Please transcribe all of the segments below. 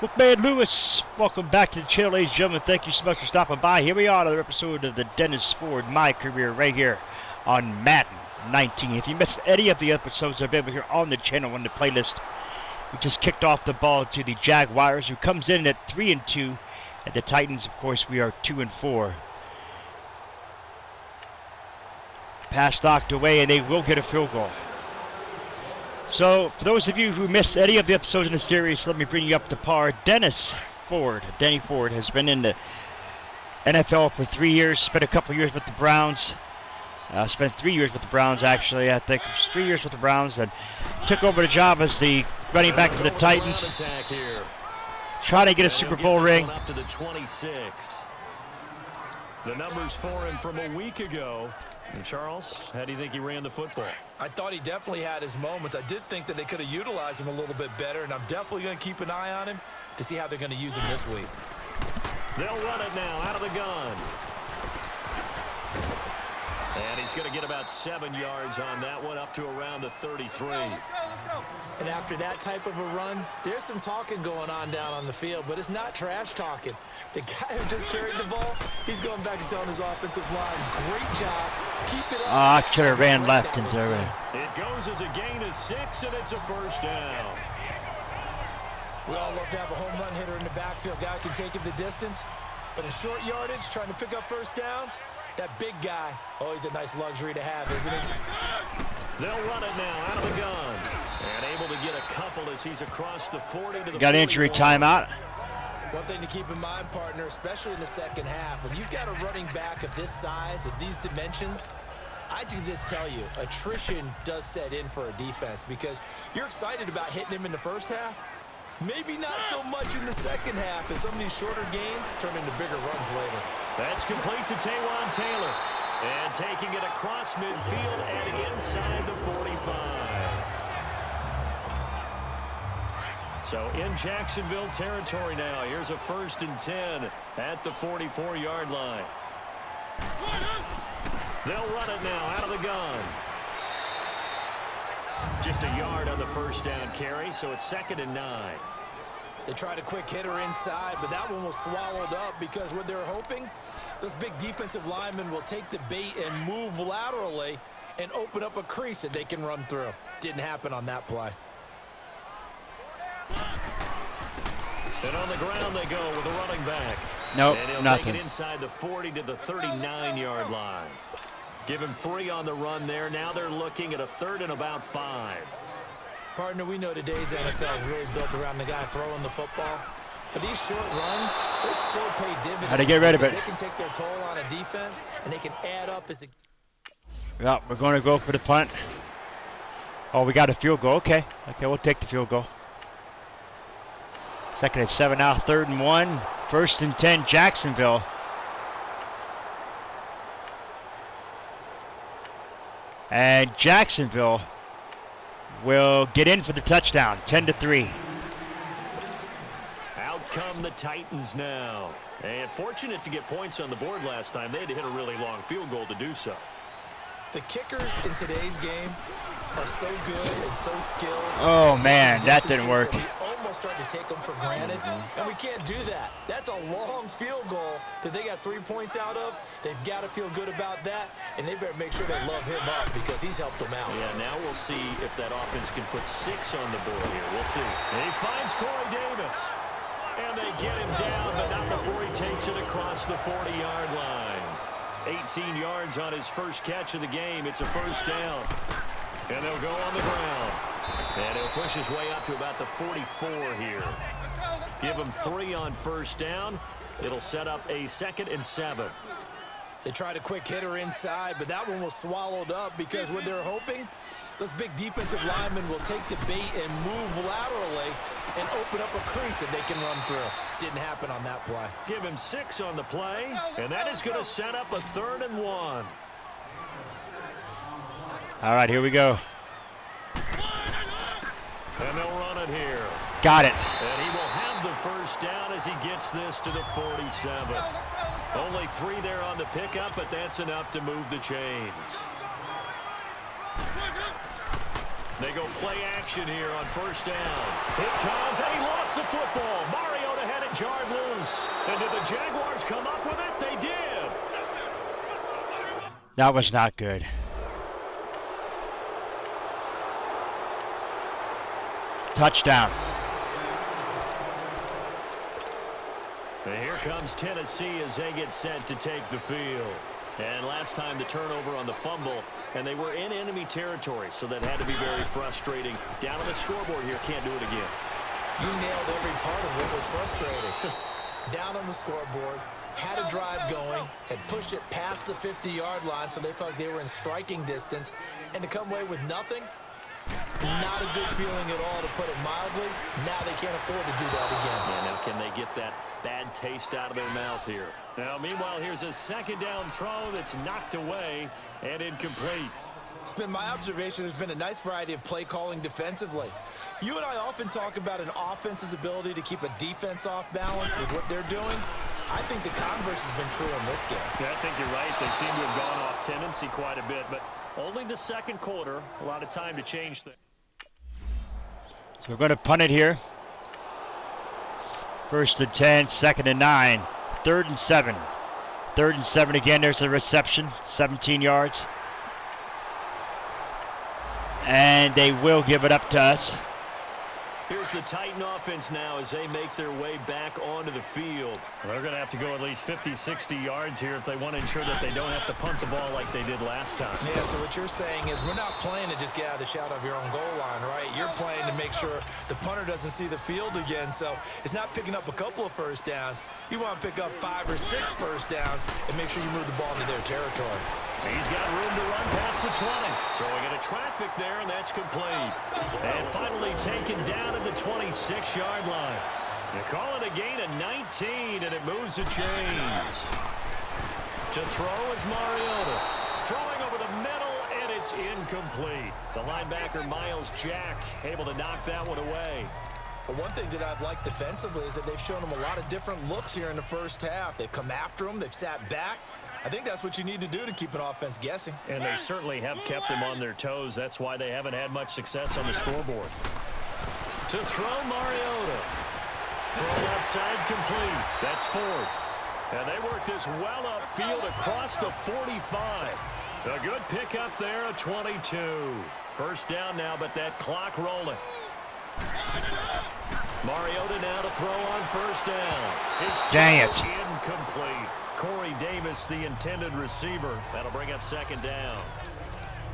Bookman Lewis, welcome back to the channel, ladies and gentlemen. Thank you so much for stopping by. Here we are, another episode of the Dennis Ford My Career, right here on Madden 19. If you missed any of the episodes available here on the channel on the playlist, we just kicked off the ball to the Jaguars, who comes in at 3-2, and the Titans, of course, we are 2-4. Pass knocked away, and they will get a field goal. So, for those of you who missed any of the episodes in the series, let me bring you up to par. Denny Ford, has been in the NFL for 3 years, spent a couple years with the Browns. Spent 3 years with the Browns, actually. I think it was 3 years with the Browns, and took over the job as the running back for the Titans. Trying to get a Super Bowl ring. Up to the 26. The numbers for him from a week ago. And Charles, how do you think he ran the football? I thought he definitely had his moments. I did think that they could have utilized him a little bit better, and I'm definitely going to keep an eye on him to see how they're going to use him this week. They'll run it now out of the gun. And he's going to get about 7 yards on that one, up to around the 33. And after that type of a run, there's some talking going on down on the field, but it's not trash talking. The guy who just carried the ball, he's going back and telling his offensive line, great job, keep it up. I could have ran left instead of It goes as a gain of 6, and it's a first down. We all love to have a home run hitter in the backfield. Guy can take it the distance, but in short yardage, trying to pick up first downs, that big guy, always a nice luxury to have, isn't it? They'll run it now out of the gun. And able to get a couple as he's across the 40 to the got injury timeout. One thing to keep in mind, partner, especially in the second half, when you've got a running back of this size, of these dimensions, I can just tell you, attrition does set in for a defense because you're excited about hitting him in the first half. Maybe not so much in the second half, and some of these shorter gains turn into bigger runs later. That's complete to Taywan Taylor. And taking it across midfield and inside the 45. So in Jacksonville territory now. Here's a 1st and 10 at the 44-yard line. They'll run it now out of the gun. Just a yard on the first down carry, so it's 2nd and 9. They tried a quick hitter inside, but that one was swallowed up because what they're hoping, those big defensive linemen will take the bait and move laterally and open up a crease that they can run through. Didn't happen on that play. And on the ground they go with a running back. Nope, and he'll nothing. take it inside the 40 to the 39-yard line. Give him 3 on the run there. Now they're looking at a 3rd and about 5. Partner, we know today's NFL is really built around the guy throwing the football. But these short runs, they still pay dividends. How to get rid of it. They can take their toll on a defense, and they can add up as a... Yeah, we're going to go for the punt. Oh, we got a field goal. Okay, we'll take the field goal. 2nd and 7 now, 3rd and 1. 1st and 10, Jacksonville. And Jacksonville will get in for the touchdown, 10-3. Out come the Titans now. And fortunate to get points on the board last time. They had to hit a really long field goal to do so. The kickers in today's game are so good and so skilled. Oh, man, that didn't work. We almost start to take them for granted, and we can't do that. That's a long field goal that they got 3 points out of. They've got to feel good about that, and they better make sure they love him up because he's helped them out. Yeah, now we'll see if that offense can put 6 on the board here. We'll see. He finds Corey Davis, and they get him down, but not before he takes it across the 40-yard line. 18 yards on his first catch of the game. It's a first down. And they'll go on the ground. And he'll push his way up to about the 44 here. Give him 3 on first down. It'll set up a 2nd and 7. They tried a quick hitter inside, but that one was swallowed up because what they're hoping, those big defensive linemen will take the bait and move laterally and open up a crease that they can run through. Didn't happen on that play. Give him 6 on the play, and that is going to set up a 3rd and 1. All right, here we go. And they'll run it here. Got it. And he will have the first down as he gets this to the 47. Only 3 there on the pickup, but that's enough to move the chains. They go play action here on first down. It comes, and he lost the football. That was not good. Touchdown. And here comes Tennessee as they get set to take the field. And last time the turnover on the fumble, and they were in enemy territory, so that had to be very frustrating. Down on the scoreboard here, can't do it again. You nailed every part of what was frustrating. Down on the scoreboard, had a drive going, had pushed it past the 50-yard line, so they felt like they were in striking distance, and to come away with nothing, not a good feeling at all, to put it mildly. Now they can't afford to do that again. Yeah, now can they get that bad taste out of their mouth here? Now, meanwhile, here's a second down throw that's knocked away and incomplete. It's been my observation there's been a nice variety of play calling defensively. You and I often talk about an offense's ability to keep a defense off balance with what they're doing. I think the converse has been true in this game. Yeah, I think you're right. They seem to have gone off tendency quite a bit, but only the second quarter. A lot of time to change things. So we're going to punt it here. 1st and 10, 2nd and 9, 3rd and 7. 3rd and 7 again. There's a reception, 17 yards. And they will give it up to us. Here's the Titan offense now as they make their way back onto the field. They're going to have to go at least 50, 60 yards here if they want to ensure that they don't have to punt the ball like they did last time. Yeah, so what you're saying is we're not playing to just get out of the shadow of your own goal line, right? You're playing to make sure the punter doesn't see the field again. So it's not picking up a couple of first downs. You want to pick up 5 or 6 first downs and make sure you move the ball into their territory. He's got room to run past the 20. So we get a traffic there, and that's complete. And finally taken down at the 26-yard line. You call it a gain of 19, and it moves the chains. To throw is Mariota. Throwing over the middle, and it's incomplete. The linebacker, Miles Jack, able to knock that one away. But one thing that I've liked defensively is that they've shown them a lot of different looks here in the first half. They've come after them. They've sat back. I think that's what you need to do to keep an offense guessing. And they certainly have kept them on their toes. That's why they haven't had much success on the scoreboard. To throw, Mariota. Throw left side complete. That's Ford. And they work this well upfield across the 45. A good pickup there, a 22. First down now, but that clock rolling. Mariota now to throw on first down. Dang it. Incomplete. Corey Davis, the intended receiver. That'll bring up second down.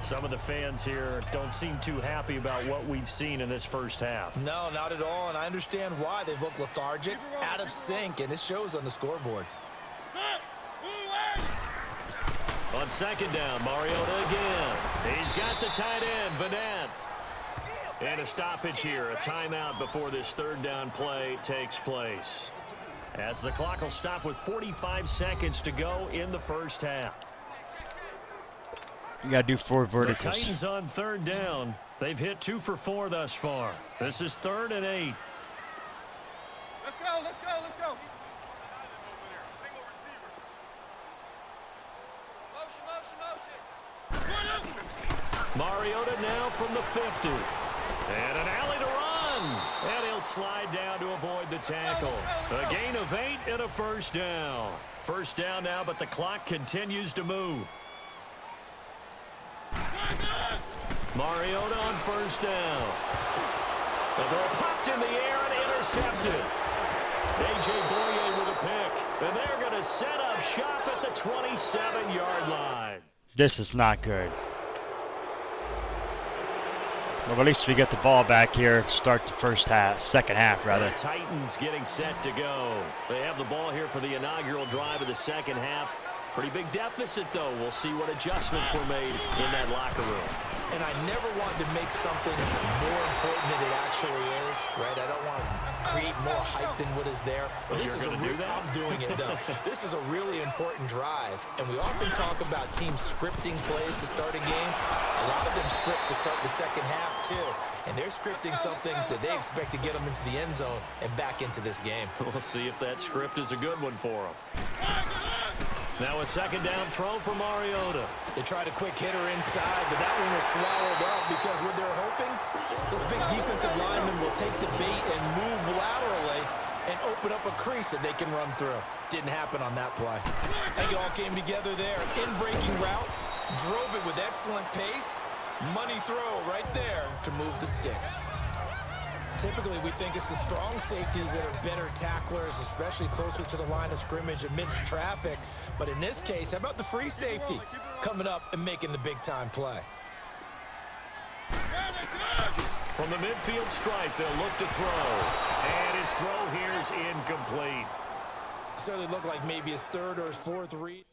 Some of the fans here don't seem too happy about what we've seen in this first half. No, not at all, and I understand why. They've looked lethargic, out of sync, and it shows on the scoreboard. On second down, Mariota again. He's got the tight end, Vanette. And a stoppage here, a timeout before this third down play takes place. As the clock will stop with 45 seconds to go in the first half. You got to do 4 verticals. The Titans on third down. They've hit 2 for 4 thus far. This is 3rd and 8. Let's go, let's go, let's go. Mariota now from the 50. And an alley to run. And he'll slide down to avoid the tackle. A gain of 8 and a first down. First down now, but the clock continues to move. Mariota on first down. The ball popped in the air and intercepted. A.J. Boye with a pick. And they're going to set up shop at the 27-yard line. This is not good. Well, at least we get the ball back here. Start the second half, rather. The Titans getting set to go. They have the ball here for the inaugural drive of the second half. Pretty big deficit, though. We'll see what adjustments were made in that locker room. And I never want to make something more important than it actually is, right? I don't want to create more hype than what is there. But this is I'm doing it, though. This is a really important drive. And we often talk about teams scripting plays to start a game. A lot of them script to start the second half, too. And they're scripting something that they expect to get them into the end zone and back into this game. We'll see if that script is a good one for them. Now a second down throw for Mariota. They tried a quick hitter inside, but that one was swallowed up because what they're hoping, those big defensive linemen will take the bait and move laterally and open up a crease that they can run through. Didn't happen on that play. I think it all came together there. In-breaking route, drove it with excellent pace. Money throw right there to move the sticks. Typically, we think it's the strong safeties that are better tacklers, especially closer to the line of scrimmage amidst traffic. But in this case, how about the free safety coming up and making the big-time play? From the midfield stripe, they'll look to throw. And his throw here is incomplete. Certainly looked like maybe his third or his fourth read.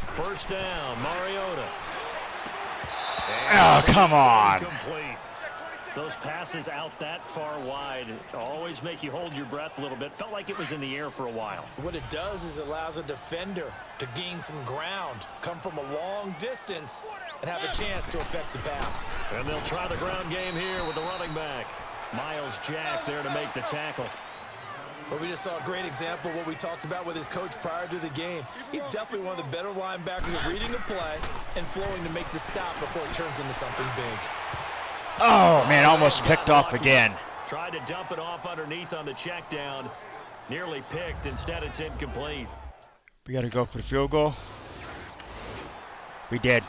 First down, Mariota. Oh, come on. Incomplete. Those passes out that far wide always make you hold your breath a little bit. Felt like it was in the air for a while. What it does is it allows a defender to gain some ground, come from a long distance, and have a chance to affect the pass. And they'll try the ground game here with the running back. Miles Jack there to make the tackle. But we just saw a great example of what we talked about with his coach prior to the game. He's definitely one of the better linebackers at reading a play and flowing to make the stop before it turns into something big. Oh, man, almost picked off again. Tried to dump it off underneath on the check down. Nearly picked. Instead, it's incomplete. We got to go for the field goal. We did.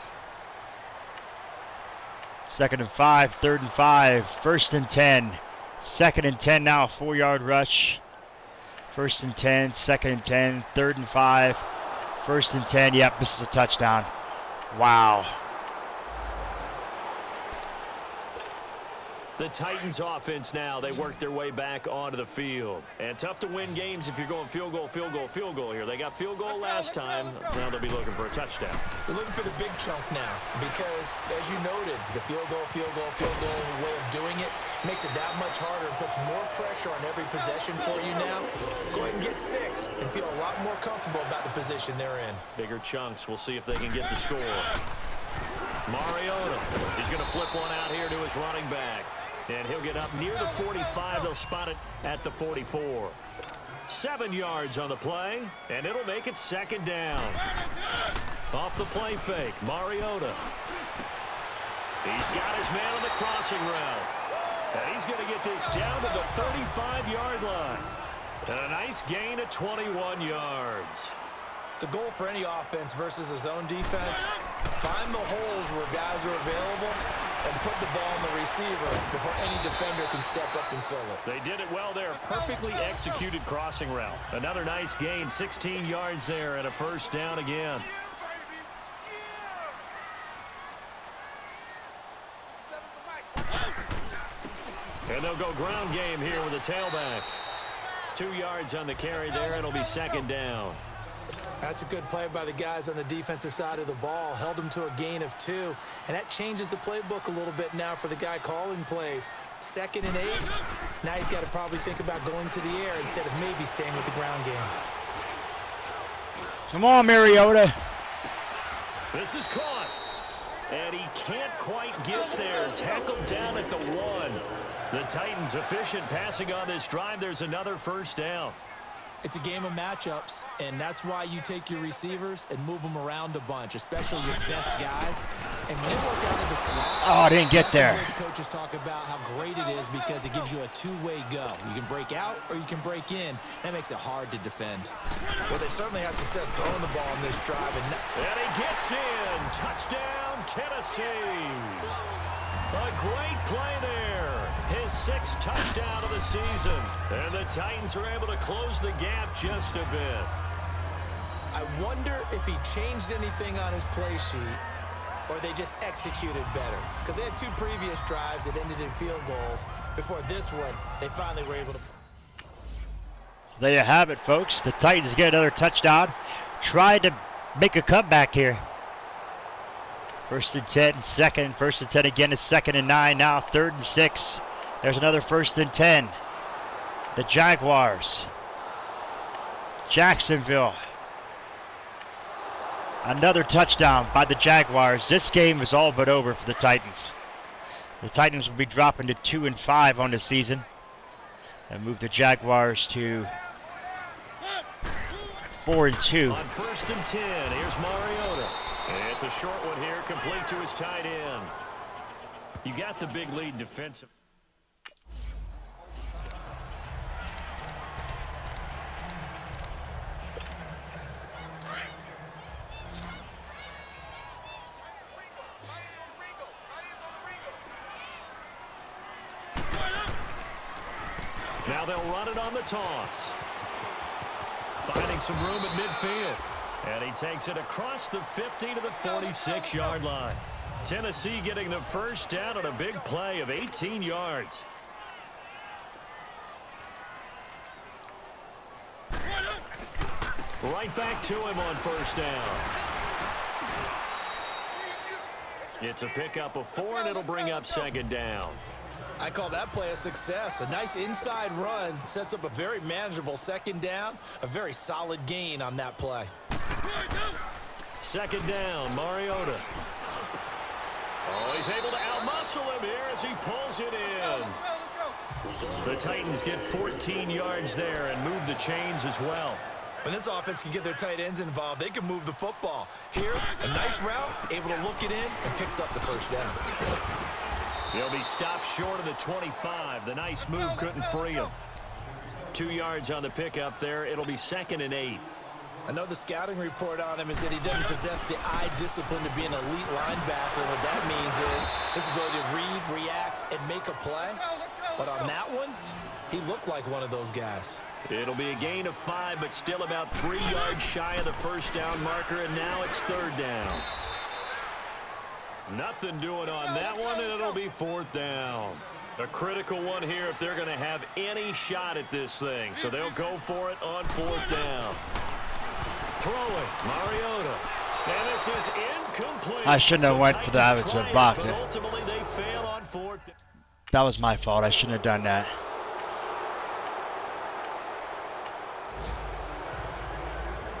2nd and 5, 3rd and 5, 1st and 10. 2nd and 10 now, 4-yard rush. 1st and 10, 2nd and 10, 3rd and 5, 1st and 10. Yep, this is a touchdown. Wow. The Titans offense now, they work their way back onto the field. And tough to win games if you're going field goal, field goal, field goal here. They got field goal last time. Now they'll be looking for a touchdown. They're looking for the big chunk now because, as you noted, the field goal way of doing it makes it that much harder and puts more pressure on every possession for you now. Go ahead and get 6 and feel a lot more comfortable about the position they're in. Bigger chunks. We'll see if they can get the score. Mariota, he's going to flip one out here to his running back. And he'll get up near the 45. They'll spot it at the 44. 7 yards on the play, and it'll make it 2nd down. Off the play fake, Mariota. He's got his man on the crossing route. And he's going to get this down to the 35-yard line. And a nice gain of 21 yards. The goal for any offense versus a zone defense, find the holes where guys are available and put the ball on the receiver before any defender can step up and fill it. They did it well there. Perfectly executed crossing route. Another nice gain, 16 yards there and a 1st down again. And they'll go ground game here with a tailback. 2 yards on the carry there. It'll be 2nd down. That's a good play by the guys on the defensive side of the ball. Held them to a gain of 2. And that changes the playbook a little bit now for the guy calling plays. 2nd and 8. Now he's got to probably think about going to the air instead of maybe staying with the ground game. Come on, Mariota. This is caught. And he can't quite get there. Tackled down at the 1. The Titans efficient passing on this drive. There's another 1st down. It's a game of matchups, and that's why you take your receivers and move them around a bunch, especially your best guys. And when they work out of the slot, Oh, I didn't get there. the coaches talk about how great it is because it gives you a two-way go. You can break out or you can break in. That makes it hard to defend. Well, they certainly had success throwing the ball on this drive. And he gets in. Touchdown, Tennessee. A great play there. His 6th touchdown of the season. And the Titans are able to close the gap just a bit. I wonder if he changed anything on his play sheet or they just executed better. Because they had 2 previous drives that ended in field goals. Before this one, they finally were able to. So there you have it, folks. The Titans get another touchdown. Tried to make a comeback here. 1st and 10, 2nd, 1st and 10 again is 2nd and 9 now, 3rd and 6. There's another 1st and 10. The Jaguars. Jacksonville. Another touchdown by the Jaguars. This game is all but over for the Titans. The Titans will be dropping to 2-5 on the season and move the Jaguars to 4-2. On 1st and 10, here's Mariota. And it's a short one here, complete to his tight end. You got the big lead defensive. Now they'll run it on the toss. Finding some room at midfield. And he takes it across the 50 to the 46-yard line. Tennessee getting the first down on a big play of 18 yards. Right back to him on first down. It's a pickup of 4, and it'll bring up 2nd down. I call that play a success. A nice inside run sets up a very manageable 2nd down. A very solid gain on that play. 2nd down, Mariota. Oh, he's able to outmuscle him here as he pulls it in. The Titans get 14 yards there and move the chains as well. When this offense can get their tight ends involved, they can move the football. Here, a nice route, able to look it in, and picks up the first down. He'll be stopped short of the 25. The nice move couldn't free him. 2 yards on the pickup there. It'll be 2nd and 8. I know the scouting report on him is that he doesn't possess the eye discipline to be an elite linebacker. What that means is his ability to read, react, and make a play. But on that one, he looked like one of those guys. It'll be a gain of 5, but still about 3 yards shy of the first down marker, and now it's 3rd down. Nothing doing on that one, and it'll be 4th down. A critical one here if they're going to have any shot at this thing. So they'll go for it on 4th down. Throwing, Mariota. And this is incomplete. I shouldn't have went for that. It's a block. But ultimately they fail on 4th. That was my fault. I shouldn't have done that.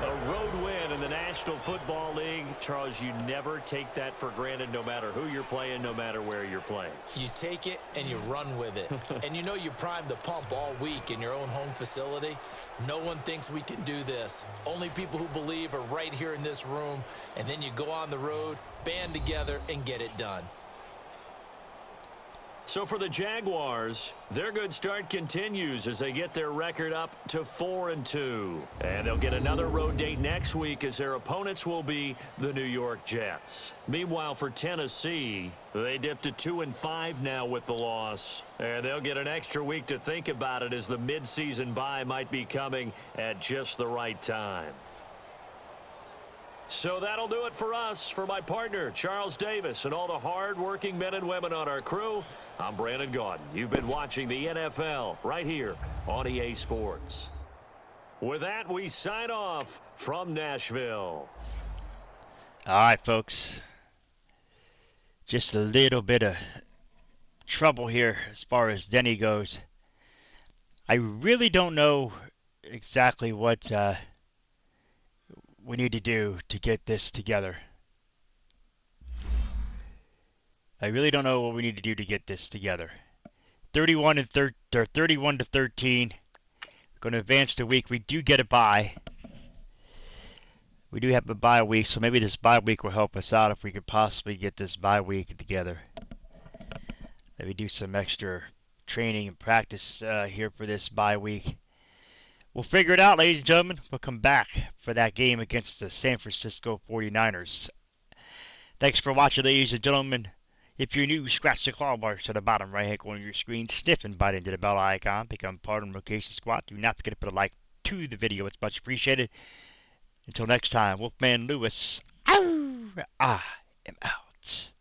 A road win in the National Football League. Charles, you never take that for granted no matter who you're playing, no matter where you're playing. You take it and you run with it. And you know you primed the pump all week in your own home facility. No one thinks we can do this. Only people who believe are right here in this room. And then you go on the road, band together, and get it done. So for the Jaguars, their good start continues as they get their record up to 4-2. And they'll get another road date next week as their opponents will be the New York Jets. Meanwhile, for Tennessee, they dipped to 2-5 now with the loss. And they'll get an extra week to think about it as the midseason bye might be coming at just the right time. So that'll do it for us. For my partner, Charles Davis, and all the hard-working men and women on our crew, I'm Brandon Gaudin. You've been watching the NFL right here on EA Sports. With that, we sign off from Nashville. All right, folks. Just a little bit of trouble here as far as Denny goes. I really don't know exactly what we need to do to get this together. I really don't know what we need to do to get this together. 31 to 13. We're going to advance the week. We do get a bye. We do have a bye week, so maybe this bye week will help us out if we could possibly get this bye week together. Maybe do some extra training and practice here for this bye week. We'll figure it out, ladies and gentlemen. We'll come back for that game against the San Francisco 49ers. Thanks for watching, ladies and gentlemen. If you're new, scratch the claw marks to the bottom right-hand corner of your screen. Sniff and bite into the bell icon. Become part of the Location Squad. Do not forget to put a like to the video. It's much appreciated. Until next time, Wolfman Lewis, I am out.